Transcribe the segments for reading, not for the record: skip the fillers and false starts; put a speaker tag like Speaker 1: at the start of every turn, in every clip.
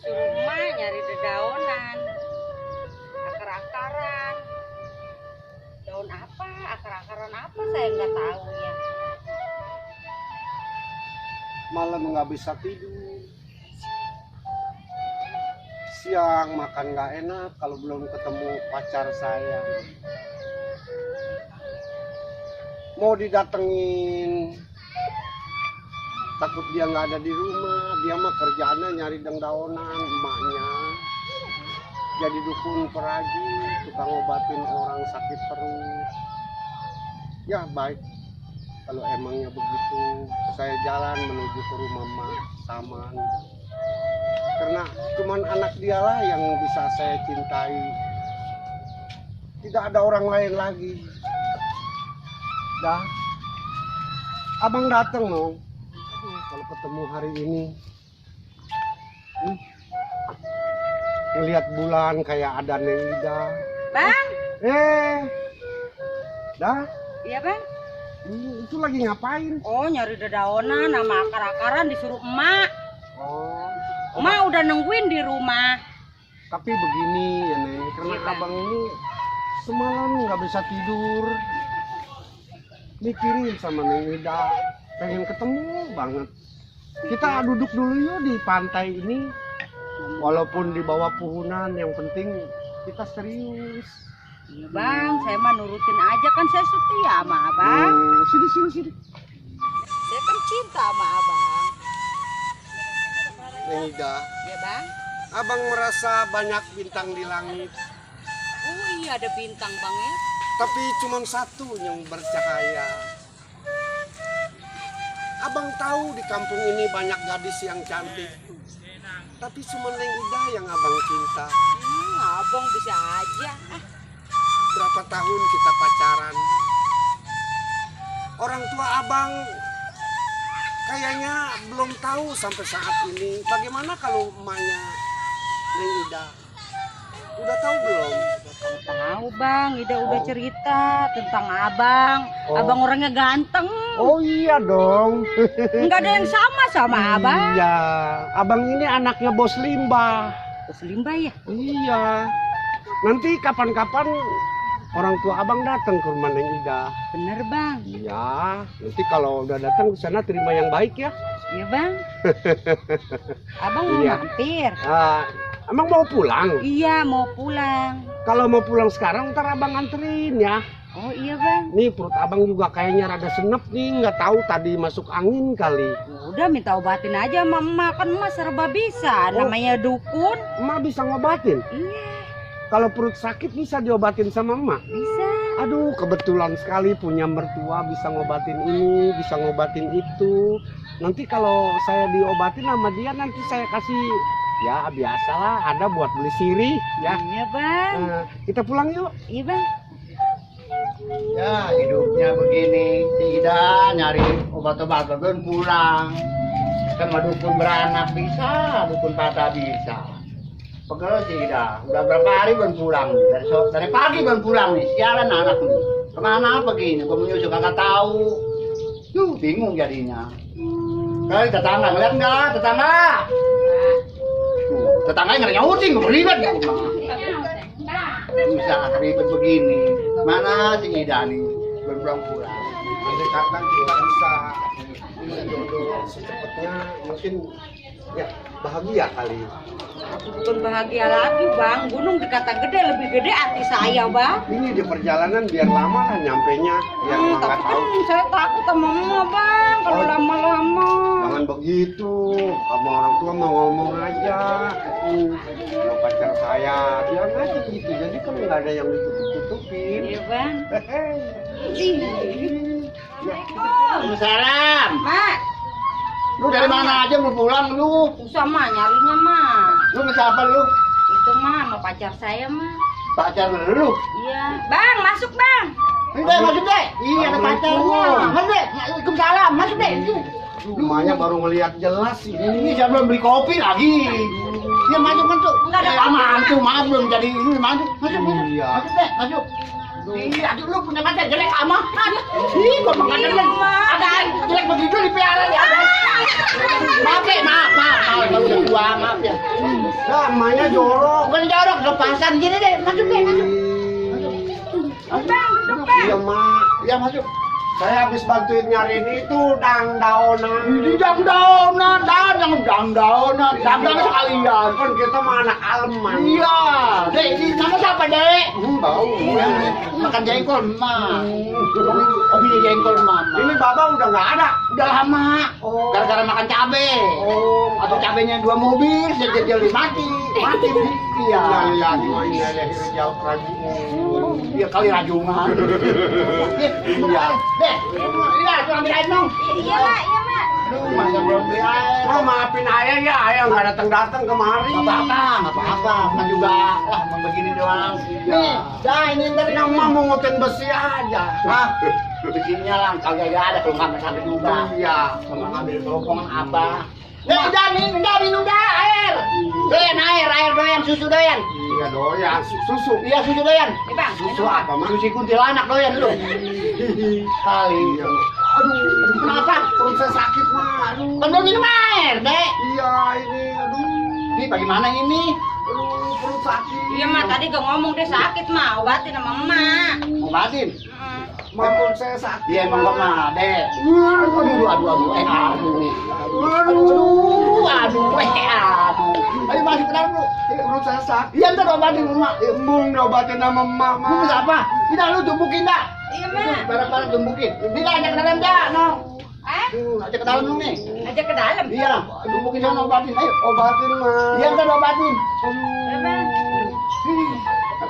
Speaker 1: disuruh emak nyari dedaunan, akar-akaran. Daun apa, akar-akaran apa saya nggak tahu ya.
Speaker 2: Malam nggak bisa tidur. Siang makan nggak enak kalau belum ketemu pacar saya. Mau didatengin, takut dia nggak ada di rumah. Dia mah kerjaannya nyari dengdaunan, emaknya jadi dukun peraji, tukang obatin orang sakit perut. Ya baik, kalau emangnya begitu saya jalan menuju ke rumah Mak Saman, karena cuman anak dialah yang bisa saya cintai, tidak ada orang lain lagi. Dah, abang datang mau. Kalau ketemu hari ini, ngelihat bulan kayak ada Neng Ida.
Speaker 1: Bang?
Speaker 2: Dah?
Speaker 1: Iya bang?
Speaker 2: Itu lagi ngapain?
Speaker 1: Oh nyari dedaunan sama akar-akaran disuruh emak.
Speaker 2: Oh.
Speaker 1: Emak udah nungguin di rumah.
Speaker 2: Tapi begini ya Neng, karena
Speaker 1: Iya,
Speaker 2: abang ini semalam nggak bisa tidur, mikirin sama Neng Ida, pengen ketemu banget. Kita duduk dulu yuk di pantai ini, walaupun di bawah puhunan, yang penting kita serius.
Speaker 1: Iya bang, saya mah nurutin aja kan saya setia sama abang.
Speaker 2: Sini.
Speaker 1: Saya kan cinta sama abang.
Speaker 2: Neng Ida,
Speaker 1: Iya bang?
Speaker 2: abang merasa banyak bintang di langit,
Speaker 1: Oh iya ada bintang bang ya.
Speaker 2: tapi cuma satu yang bercahaya. Abang tahu di kampung ini banyak gadis yang cantik, tapi cuma Neng Ida yang abang cinta.
Speaker 1: Abang bisa aja.
Speaker 2: Berapa tahun kita pacaran, orang tua abang kayaknya belum tahu sampai saat ini. Bagaimana kalau emaknya Neng Ida? Udah tahu belum?
Speaker 1: Tahu bang, Ida udah cerita tentang abang.
Speaker 2: Oh.
Speaker 1: Abang orangnya ganteng.
Speaker 2: Oh iya dong.
Speaker 1: Enggak ada yang sama abang.
Speaker 2: Iya, abang ini anaknya Bos Limbah.
Speaker 1: Bos Limbah ya?
Speaker 2: Iya. Nanti kapan-kapan orang tua abang datang ke rumah Neng Ida.
Speaker 1: Bener bang.
Speaker 2: Iya, nanti kalau udah datang ke sana terima yang baik ya.
Speaker 1: Iya bang. Abang mau
Speaker 2: Iya.
Speaker 1: mampir.
Speaker 2: Emang mau pulang?
Speaker 1: Iya mau pulang.
Speaker 2: Kalau mau pulang sekarang ntar abang anterin ya.
Speaker 1: Oh iya bang.
Speaker 2: Nih perut abang juga kayaknya rada senep nih, nggak tahu tadi masuk angin kali.
Speaker 1: Udah minta obatin aja sama emak, kan emak serba bisa.
Speaker 2: Oh.
Speaker 1: Namanya dukun.
Speaker 2: Emak bisa ngobatin?
Speaker 1: Iya
Speaker 2: Kalau perut sakit bisa diobatin sama emak?
Speaker 1: bisa.
Speaker 2: Aduh, kebetulan sekali punya mertua bisa ngobatin ini, bisa ngobatin itu. Nanti kalau saya diobatin sama dia, nanti saya kasih, ya biasalah, ada buat beli sirih ya.
Speaker 1: Iya bang.
Speaker 2: Kita pulang yuk.
Speaker 1: Iya bang.
Speaker 3: Ya hidupnya begini, tidak nyari obat-obatan kan pulang. Sama dukun beranak bisa, dukun patah bisa. Pegel tidak, udah berapa hari belum pulang, dari pagi belum pulang nih, sialan anak nih. Kemana begini, gue menyusul kagak tahu. Bingung jadinya. Kali tetangga ngeliat nggak, tetangga? Tetangganya nggak nyautin, gue ribet ya. Bisa ribet begini. Mana si Ida nih, belum pulang.
Speaker 2: Andai kata kita bisa jodoh secepatnya, mungkin ya bahagia kali.
Speaker 1: Bukan bahagia lagi bang, gunung dikata gede, lebih gede hati saya bang.
Speaker 2: Ini di perjalanan biar lama lah nyampenya, biar emak
Speaker 1: Tapi
Speaker 2: nggak
Speaker 1: kan
Speaker 2: tahu.
Speaker 1: saya takut sama emak bang, kalau
Speaker 2: Oh.
Speaker 1: lama-lama.
Speaker 2: Jangan begitu, kamu orang tua mau ngomong aja. Kalau pacar saya, bilang aja gitu. Jadi kan nggak ada yang ditutup-tutupin.
Speaker 1: Iya bang.
Speaker 3: Salam.
Speaker 1: Mak,
Speaker 3: Lu dari mana aja mau pulang lu?
Speaker 1: susah mah nyarinya mah.
Speaker 3: Lu sama siapa lu?
Speaker 1: Itu mah sama pacar saya mah.
Speaker 3: Pacar lu?
Speaker 1: Iya. Bang, masuk bang.
Speaker 3: Udah masuk deh. Iya ada pacarnya. Masuk deh. Waalaikumsalam. Masuk deh.
Speaker 2: Emaknya baru ngelihat jelas
Speaker 3: Ini
Speaker 2: ini.
Speaker 3: saya belum beli kopi lagi. Dia masuk.
Speaker 1: Enggak ada
Speaker 3: Lama antum maaf belum jadi ini masuk. Masuk.
Speaker 2: Iya.
Speaker 3: Masuk deh. Masuk. Iya, aduh lu punya pacar jelek amat. Ih, kok mengandalkan ada jelek begitu dipiara ya. Maaf ya, maaf. Kalau udah tua, maaf ya.
Speaker 2: Nah, emaknya jorok.
Speaker 3: Bukan jorok, lepasan gini deh. Masuk deh, masuk.
Speaker 2: Iya, Mak.
Speaker 3: Iya, masuk.
Speaker 2: Saya habis bantuin nyariin itu dangdaonan.
Speaker 3: Ini dangdaunan sekalian.
Speaker 2: Kan kita mah anak aleman.
Speaker 3: Iya, dek, ini nama siapa, dek?
Speaker 2: Bau.
Speaker 3: Yang makan jengkol, ma. Hobinya jengkol, mama.
Speaker 2: Ini Bapak udah nggak ada.
Speaker 3: Udah lama.
Speaker 2: Oh.
Speaker 3: Gara-gara makan cabe.
Speaker 2: Oh,
Speaker 3: Atau cabenya 2 mobil, jadi mati. Iya.
Speaker 2: Iya, jauh lagi.
Speaker 3: Iya kali rajungan. Iya. Dek, iya, tuh ambil air dong.
Speaker 1: Iya mak.
Speaker 3: Aduh, masa belum beli air.
Speaker 2: Oh, maafin ayah ya, ayah nggak datang kemari.
Speaker 3: Nggak apa-apa. Kan juga lah, mau begini doang. Nih, dah ini ntar
Speaker 2: Yang mah mau ngotin besi aja.
Speaker 3: Hah? Besinya lah, kagak ada kalau nggak sampai juga.
Speaker 2: Iya.
Speaker 3: Sama ngambil teropongan apa? Udah minum air. Doyan air doyan, susu doyan.
Speaker 2: Iya doyan, susu.
Speaker 3: Iya susu doyan.
Speaker 1: Nih bang,
Speaker 2: Susu apa, Mak?
Speaker 3: Susu kuntilanak doyan lu. Kali. Aduh, kenapa?
Speaker 2: Perut saya sakit, Mak. Aduh.
Speaker 3: Kan belum minum air, Dek.
Speaker 2: Iya, ini, aduh.
Speaker 3: Ini bagaimana ini?
Speaker 2: Aduh, perut sakit.
Speaker 1: iya mak tadi gak ngomong dia sakit mak, obatin sama emak.
Speaker 3: Obatin.
Speaker 2: Mak, perut saya sakit.
Speaker 3: Iya emang
Speaker 2: Mak.
Speaker 3: pernah, Dek. Aduh. Ayo masuk ke dalam lu.
Speaker 2: Perut saya sakit.
Speaker 3: Iya ntar obatin rumah.
Speaker 2: Embung diobatin sama emak, Mak.
Speaker 3: Lu bisa apa? Tidak lu tumpukin dah.
Speaker 1: Iya mak.
Speaker 3: Barang-barang tumpukin. Tidak ajak ke dalam dah, no.
Speaker 1: Eh,
Speaker 3: Ajak ke dalam lu nih.
Speaker 1: aja ke dalam.
Speaker 3: Iya, tumpukin sana obatin. Ayo.
Speaker 2: Obatin, Mak.
Speaker 3: Iya ntar obatin.
Speaker 1: Iya bang.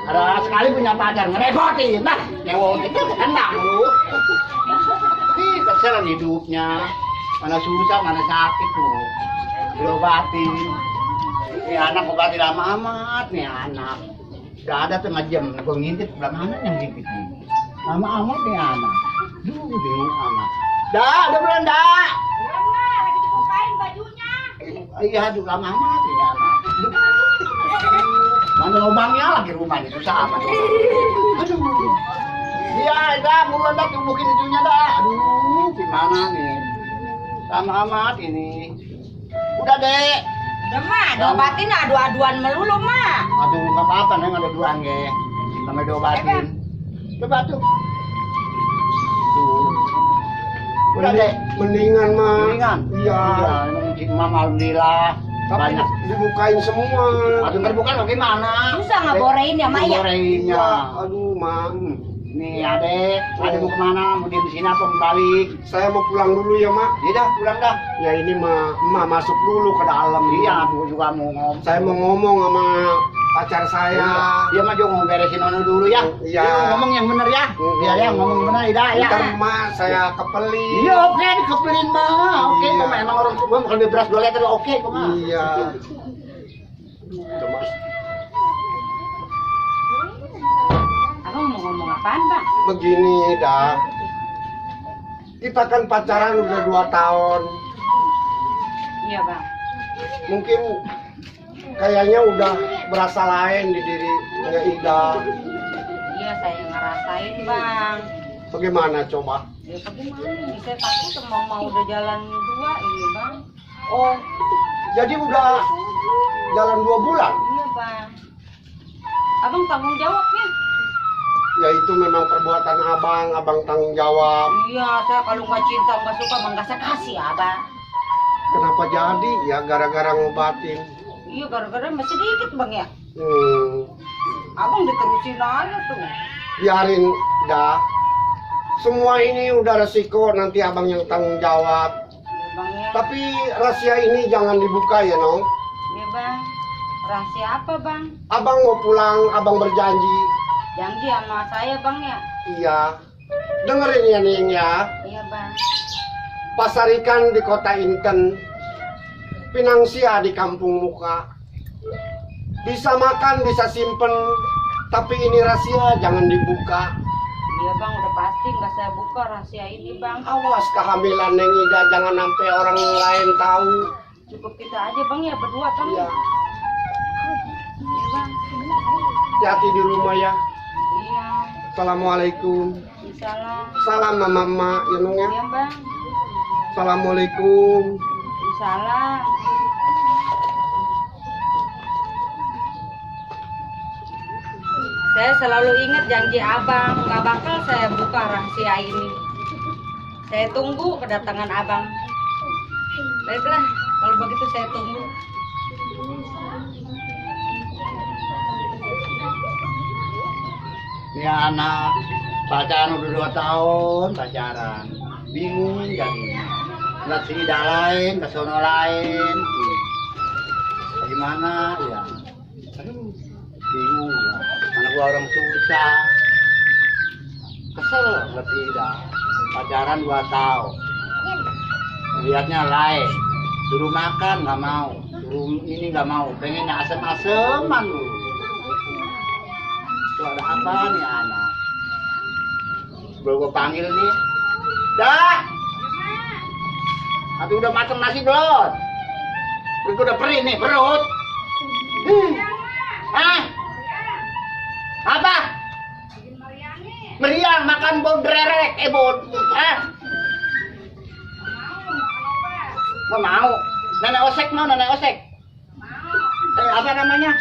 Speaker 3: Ada sekali punya pacar ngerepotin, nah, nyewa itu enak lu. Ih, terserah hidupnya. Mana susah, mana sakit tuh. Diobatin. Ini anak obatin lama amat nih anak. Udah ada tengah jam, gue ngintip sebelah mana yang ngintip nih. Lama amat nih anak. Duh, bingung amat. Udah bulan dah.
Speaker 1: Iya mak, lagi dibukain bajunya.
Speaker 3: Iya, aduh lama amat nih anak. Mana lubangnya lagi rumah ini susah amat. Aduh. Iya, dah buruan dah tumbukin itunya dah. Aduh, gimana nih? Lama amat ini. Udah, Dek.
Speaker 1: Udah mak, diobatin adu-aduan melulu mak.
Speaker 3: Aduh, nggak apa-apa, Neng, ada duaan, ge. Sampai diobatin. Coba tuh. Tuh. Udah, Dek.
Speaker 2: Mendingan, Mak.
Speaker 3: Mendingan?
Speaker 2: Iya.
Speaker 3: Iya, Mama alhamdulillah.
Speaker 2: Tapi
Speaker 3: Banyak.
Speaker 2: dibukain semua.
Speaker 3: Aduh, terbuka bagaimana?
Speaker 1: Susah ngaborein ya mak ya.
Speaker 3: Ngoreinnya.
Speaker 2: Ya, aduh, Mak.
Speaker 3: Nih, Adek. Adek mau kemana? Mau diem di sini apa mau balik?
Speaker 2: Saya mau pulang dulu ya, Mak.
Speaker 3: Iya dah, pulang dah.
Speaker 2: Ya ini mah, Emak masuk dulu ke dalam.
Speaker 3: Iya, aku juga mau ngomong.
Speaker 2: Saya mau ngomong sama pacar saya.
Speaker 3: Iya, mah juga mau beresin ono dulu ya.
Speaker 2: Iya.
Speaker 3: Iya, ngomong yang bener ya. Iya, ya, ngomong yang bener ya. Ya.
Speaker 2: Ntar Emak saya kepelin.
Speaker 3: Iya, oke, dikepelin mah. Oke,
Speaker 2: Iya.
Speaker 3: kok mah emang orang gua makan beli beras 2 liter oke kok mah.
Speaker 2: Iya. Cuma
Speaker 1: Abang mau ngomong apaan bang?
Speaker 2: begini dah. Kita kan pacaran udah 2 tahun.
Speaker 1: Iya bang.
Speaker 2: Mungkin kayaknya udah berasa lain di dirinya Ida.
Speaker 1: Iya saya ngerasain bang.
Speaker 2: Bagaimana coba?
Speaker 1: Ya bagaimana nih? Saya takut sama udah jalan 2 ini bang.
Speaker 2: Oh, jadi udah jalan 2 bulan.
Speaker 1: Iya bang. Abang tanggung jawabnya.
Speaker 2: Ya itu memang perbuatan abang tanggung jawab.
Speaker 1: Iya saya kalau nggak cinta nggak suka bang nggak saya kasih abang.
Speaker 2: Kenapa jadi? Ya gara-gara ngobatin.
Speaker 1: Iya gara-gara masih dikit bang ya.
Speaker 2: Abang
Speaker 1: diterusin aja tuh.
Speaker 2: Biarin dah. Semua ini udah resiko, nanti abang yang tanggung jawab.
Speaker 1: Iya bang ya.
Speaker 2: Tapi rahasia ini jangan dibuka ya, Nong.
Speaker 1: Iya bang. Rahasia apa bang?
Speaker 2: Abang mau pulang, abang berjanji.
Speaker 1: Janji sama saya bang ya.
Speaker 2: Iya. Dengerin ya, Ning ya.
Speaker 1: Iya bang.
Speaker 2: Pasar ikan di kota Inten. Pinangsia di kampung muka. Bisa makan, bisa simpen. Tapi ini rahasia, jangan dibuka.
Speaker 1: Iya bang, udah pasti nggak saya buka rahasia ini bang.
Speaker 2: Awas kehamilan Neng Ida, jangan sampai orang lain tahu.
Speaker 1: Cukup kita aja bang ya, berdua bang.
Speaker 2: Iya.
Speaker 1: Iya bang.
Speaker 2: Hati-hati di rumah ya.
Speaker 1: Iya.
Speaker 2: Assalamualaikum.
Speaker 1: Salam.
Speaker 2: Salam mama ya nong ya.
Speaker 1: Iya bang.
Speaker 2: Assalamualaikum.
Speaker 1: Salam. Saya selalu ingat janji abang, nggak bakal saya buka rahasia ini. Saya tunggu kedatangan abang. Baiklah, kalau begitu saya tunggu.
Speaker 3: Ini anak pacaran udah 2 tahun pacaran, bingung jadinya. Lihat sini dah lain, ke sono lain. Gimana ya? Aduh, bingung ya. Anak gua orang susah. Kesel lihat sini dah. Pacaran 2 tahun. Lihatnya lain. Suruh makan nggak mau, suruh ini nggak mau, pengen asem-aseman lu. Itu ada apa nih anak? Belum gue panggil nih. Dah. Tapi udah mateng nasi belum? Gue udah perih nih perut. Ah? Apa? Meriang makan bau drerek, bau. Nggak mau. Nenek osek mau, nenek osek. Apa namanya?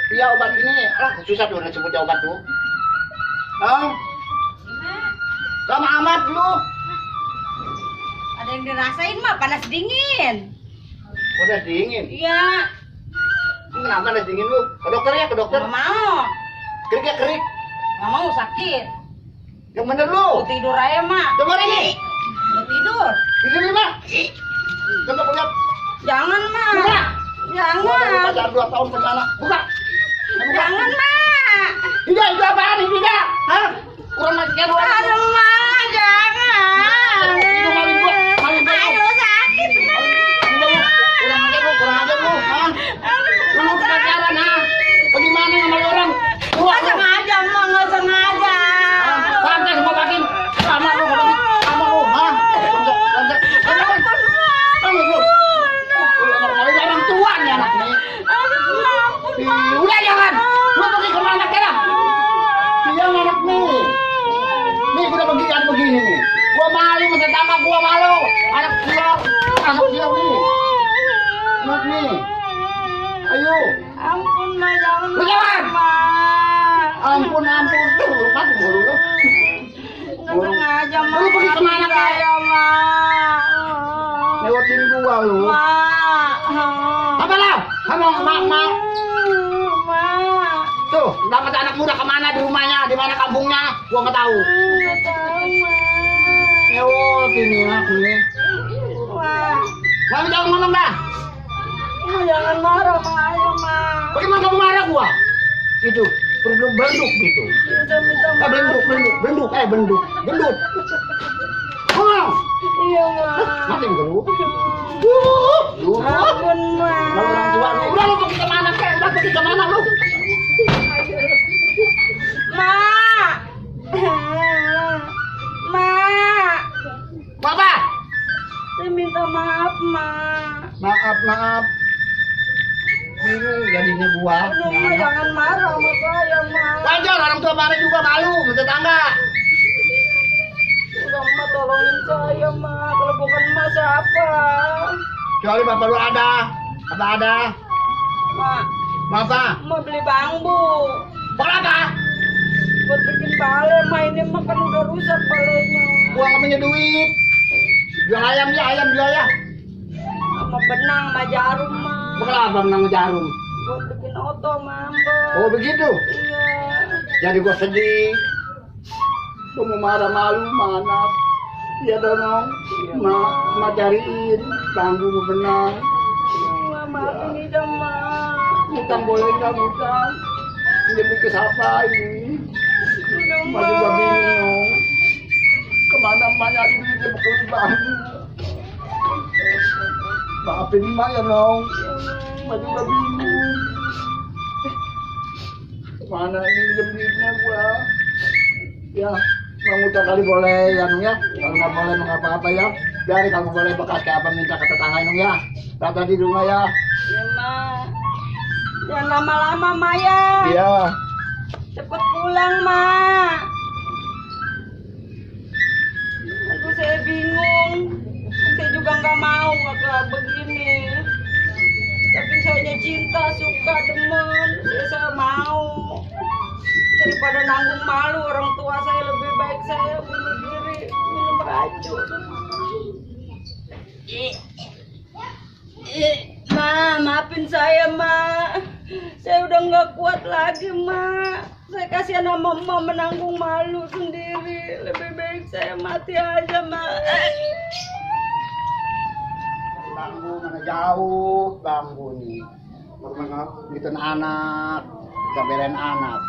Speaker 3: Iya obat ini, susah tuh sebutnya obat tuh. Lama amat lu.
Speaker 1: Ada yang dirasain mah panas dingin.
Speaker 3: Udah dingin.
Speaker 1: Iya.
Speaker 3: Ini kenapa panas dingin lu? Ke dokter ya, ke dokter.
Speaker 1: Nggak mau.
Speaker 3: Kerik ya kerik.
Speaker 1: Nggak mau sakit.
Speaker 3: Yang bener lu.
Speaker 1: Mau tidur aja mak.
Speaker 3: Coba ini.
Speaker 1: Mau tidur.
Speaker 3: Di sini mah. Coba lihat.
Speaker 1: Jangan mak.
Speaker 3: Buka.
Speaker 1: Jangan.
Speaker 3: Pacaran 2 tahun perjalanan. Buka.
Speaker 1: Jangan mak.
Speaker 3: Tidak, itu apaan ini tidak? Hah? Kurang makan lu.
Speaker 1: Aduh mak, jangan.
Speaker 3: Itu maling gua, maling gua.
Speaker 1: Aduh sakit mak.
Speaker 3: Kurang aja lu, hah? Lu mau pacaran, ha? Bagaimana sama orang?
Speaker 1: Nggak sengaja mak, nggak sengaja.
Speaker 3: Santai semua batin. Sama lu, sama lu, hah? Orang tua nih anak nih. Udah jangan. Lu pergi kemana kira? Dia anak nih. Nih udah begini nih. Gua malu sama tetangga gua malu. Anak dia nih. Anak nih. Ayo.
Speaker 1: Ampun mak, jangan
Speaker 3: Jangan.
Speaker 1: mak.
Speaker 3: Ampun. Tuh, mati mulu lu.
Speaker 1: Nggak sengaja mak.
Speaker 3: Lu pergi kemana, Kak?
Speaker 1: saya mak.
Speaker 3: Lewatin gua lu.
Speaker 1: Mak.
Speaker 3: Apa lah? Ngomong mak.
Speaker 1: Mak.
Speaker 3: Tuh, dapat anak muda kemana di rumahnya, di mana kampungnya? Gua nggak tahu.
Speaker 1: Nggak tahu mak.
Speaker 3: Lewatin nih aku nih.
Speaker 1: Mak.
Speaker 3: Mami jangan ngomong dah.
Speaker 1: Mak, jangan marah mak, ayo mak.
Speaker 3: Bagaimana kamu marah gua? Itu perlu benduk gitu.
Speaker 1: Udah minta maaf.
Speaker 3: Benduk. Ngomong.
Speaker 1: Iya mak.
Speaker 3: Mati gua lu.
Speaker 1: Ampun mak.
Speaker 3: Kalau orang tua lu, udah lu pergi kemana kek? Udah pergi kemana lu?
Speaker 1: Mak. Mak.
Speaker 3: Apa?
Speaker 1: Saya minta maaf mak.
Speaker 3: Maaf. Bingung jadinya gua.
Speaker 1: Aduh mak, jangan marah sama saya mak.
Speaker 3: Wajar orang tua marah juga malu, tetangga.
Speaker 1: Udah mak tolongin saya mak. Kalau bukan mak siapa?
Speaker 3: Kecuali bapak lu ada. Apa ada?
Speaker 1: Mak.
Speaker 3: Apa?
Speaker 1: Mau beli bambu.
Speaker 3: Berapa?
Speaker 1: Buat bikin balai mak, ini mak kan udah rusak balainya.
Speaker 3: Gua nggak punya duit. Jual ayam jual ya.
Speaker 1: Sama benang sama jarum mak.
Speaker 3: Berapa menang jarum?
Speaker 1: Buat bikin oto mambel.
Speaker 3: Oh begitu.
Speaker 1: Iya.
Speaker 3: Jadi gua sedih. Gua mau marah malu mana? Iya dong. Ma cariin bambu mau benang.
Speaker 1: Mak, maafin Ida mak.
Speaker 3: Utang boleh nggak utang? Jadi ke siapa ini?
Speaker 1: Udah
Speaker 3: Ma juga
Speaker 1: mak.
Speaker 3: bingung. Kemana ma nyari duit mau beli bambu? Maafin ma ya dong. Ma juga bingung. Mana ini duitnya gua? Ya, Bang utang kali boleh ya Nung ya. Kalau nggak boleh mengapa-apa ya. Biarin kalau boleh bekas kayak apa minta ke tetangga Nung ya. Tata di rumah ya.
Speaker 1: Iya mak. Jangan lama-lama mak ya.
Speaker 3: Iya.
Speaker 1: Cepet pulang, Mak. Aduh, saya bingung. Saya juga nggak mau kalau begini. Tapi saya cinta, suka, demen. Saya mau. Daripada nanggung malu orang tua saya, lebih baik saya bunuh diri, minum racun. Ma, maafin saya, Ma. Saya udah nggak kuat lagi, Ma. Saya kasihan sama Ma menanggung malu sendiri. Lebih baik saya mati aja, Ma.
Speaker 3: Banggu mana jauh banggu nih. Pernah bikin anak, kita belain anak.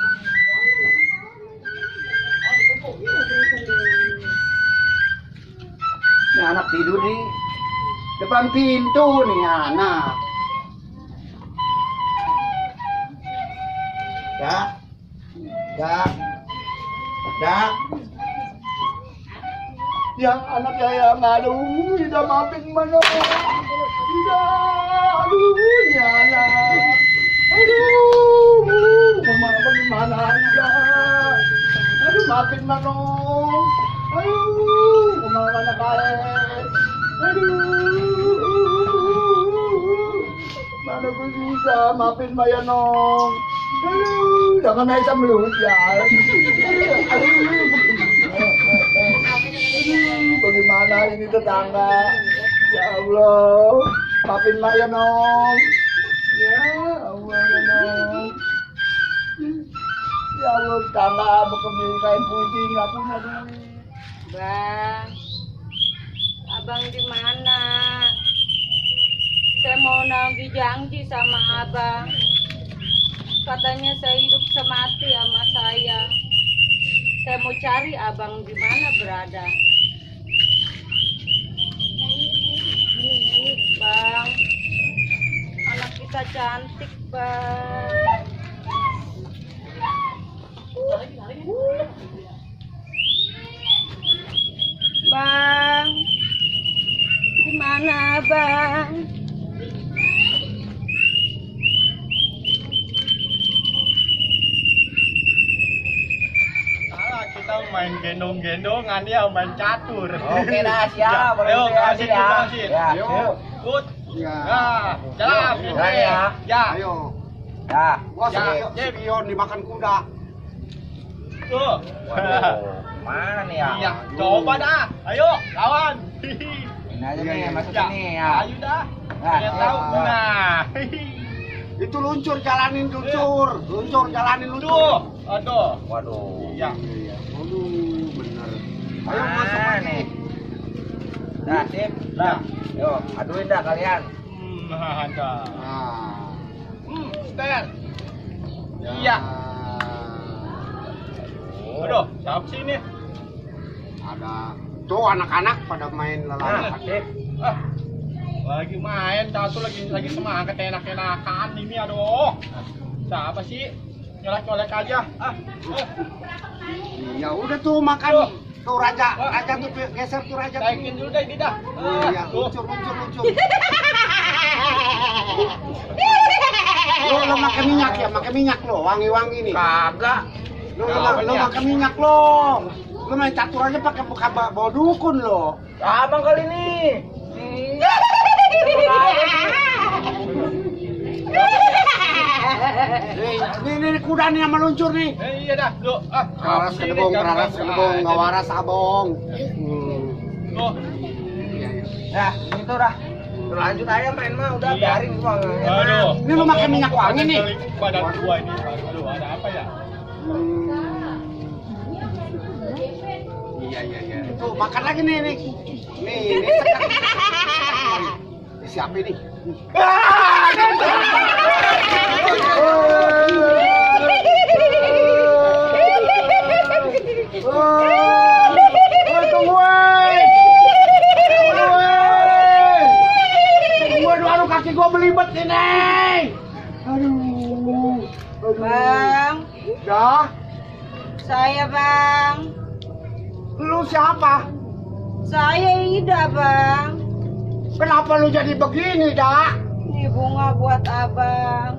Speaker 3: Ini anak tidur di depan pintu nih anak. Ya, ya, ya. Ya anak saya aduh, tidak maafin mana. Tidak, aduh, ya anak. Aduh, mama bagaimana aja. Aduh, maafin mana. Aduh, kemana kalian? Aduh, mana gue bisa maafin Maya nong. Aduh, jangan naik melut ya. Aduh, bagaimana ini tetangga? Ya Allah, maafin Maya nong. Ya Allah ya nong. Ya Allah, tetangga bekerja kain putih nggak punya duit.
Speaker 1: Bang, abang di mana? Saya mau nagih janji sama abang. Katanya saya hidup semati sama saya. Saya mau cari abang di mana berada. Bang, anak kita cantik, Bang. Bang, gimana Bang?
Speaker 4: Kita main gendong-gendongan ya, main catur.
Speaker 3: Oke dah, siap. Boleh
Speaker 4: Ayo,
Speaker 3: ya,
Speaker 4: kasih
Speaker 3: ya.
Speaker 4: kasih.
Speaker 3: Ya,
Speaker 4: Ayo.
Speaker 3: yuk.
Speaker 4: Put.
Speaker 2: Ya.
Speaker 4: Nah, jalan.
Speaker 3: Jalan ya.
Speaker 4: Ya.
Speaker 2: Ayo.
Speaker 3: Ya.
Speaker 2: Wah,
Speaker 4: Ya.
Speaker 2: spion dimakan kuda.
Speaker 4: Tuh.
Speaker 3: Waduh, mana nih ya?
Speaker 4: Iya, coba dah. Ayo, kawan.
Speaker 3: Ini aja
Speaker 2: Iya,
Speaker 3: nih,
Speaker 2: iya.
Speaker 3: masuk
Speaker 4: Ya,
Speaker 3: sini ya.
Speaker 4: ayo dah.
Speaker 3: Nah,
Speaker 4: Pengen tahu.
Speaker 3: ya.
Speaker 4: Nah.
Speaker 2: Itu luncur jalanin luncur. Luncur jalanin luncur.
Speaker 4: Tuh. Aduh.
Speaker 3: Waduh.
Speaker 4: Ya.
Speaker 2: Iya. Aduh, bener. Ayo
Speaker 3: Mana
Speaker 2: masuk lagi.
Speaker 3: nih? Nah, sip. Nah, yuk, aduin dah kalian.
Speaker 4: Ada.
Speaker 2: Nah.
Speaker 4: Ster.
Speaker 2: Ya.
Speaker 4: Iya. Aduh, siapa sih ini?
Speaker 2: Ada tuh anak-anak pada main
Speaker 3: Nah,
Speaker 2: lalapan.
Speaker 3: sip.
Speaker 4: Ah, lagi main catur lagi semangat enak-enakan ini aduh. Siapa sih? Nyolek-nyolek aja.
Speaker 2: Ya udah tuh makan.
Speaker 4: Tuh.
Speaker 2: Tuh raja tuh geser tuh raja.
Speaker 4: Naikin dulu deh ini dah.
Speaker 2: Iya,
Speaker 4: Tuh.
Speaker 2: luncur. Lo makan minyak ya, makan minyak lo, wangi-wangi nih.
Speaker 3: Kagak.
Speaker 2: Lo makan minyak lo. Lo main catur aja pakai bawa dukun lo.
Speaker 3: Abang kali nih.
Speaker 2: Ini kuda nih yang meluncur nih.
Speaker 4: Iya dah, tuh.
Speaker 2: Raras kedebong, nggak waras abong.
Speaker 4: Tuh.
Speaker 3: Nah, ini tuh dah. Lanjut aja main mah udah
Speaker 4: Iya.
Speaker 3: biarin semua.
Speaker 4: Aduh.
Speaker 2: Ini lu makan minyak wangi nih.
Speaker 4: Badan gua ini. Aduh, ada apa ya?
Speaker 2: Iya. Tuh makan lagi nih. Nih sekarang. Siapa ini? Aduh, kaki gua belibet ini. Aduh.
Speaker 1: Bang,
Speaker 2: Dah,
Speaker 1: saya Bang.
Speaker 2: lu siapa?
Speaker 1: Saya Ida Bang.
Speaker 2: Kenapa lu jadi begini, Dah?
Speaker 1: Ini bunga buat abang.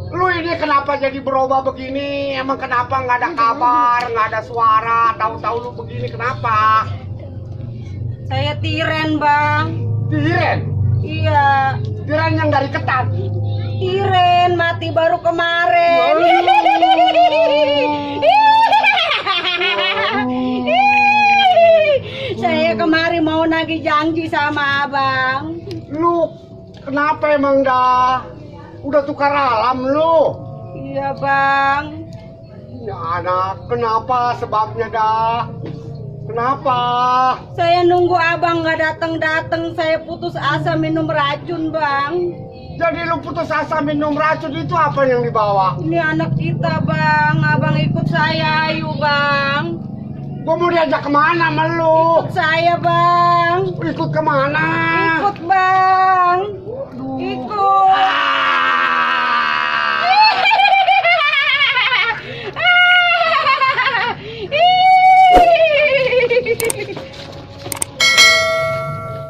Speaker 2: Lu ini kenapa jadi berubah begini? Emang kenapa nggak ada kabar, nggak ada suara? Tahu-tahu lu begini kenapa?
Speaker 1: Saya tiren, Bang.
Speaker 2: Tiren?
Speaker 1: Iya.
Speaker 2: Tiren yang dari ketan?
Speaker 1: Tiren mati baru kemarin. Saya kemarin mau nagih janji sama abang.
Speaker 2: Lu kenapa emang dah? Udah tukar alam lu?
Speaker 1: Iya bang.
Speaker 2: Ya anak, kenapa sebabnya dah? Kenapa?
Speaker 1: Saya nunggu abang nggak datang-datang. Saya putus asa minum racun bang.
Speaker 2: Jadi lu putus asa minum racun itu apa yang dibawa?
Speaker 1: Ini anak kita bang. Abang ikut saya, ayo bang.
Speaker 2: Gua mau diajak kemana sama lu?
Speaker 1: Saya bang.
Speaker 2: Ikut kemana?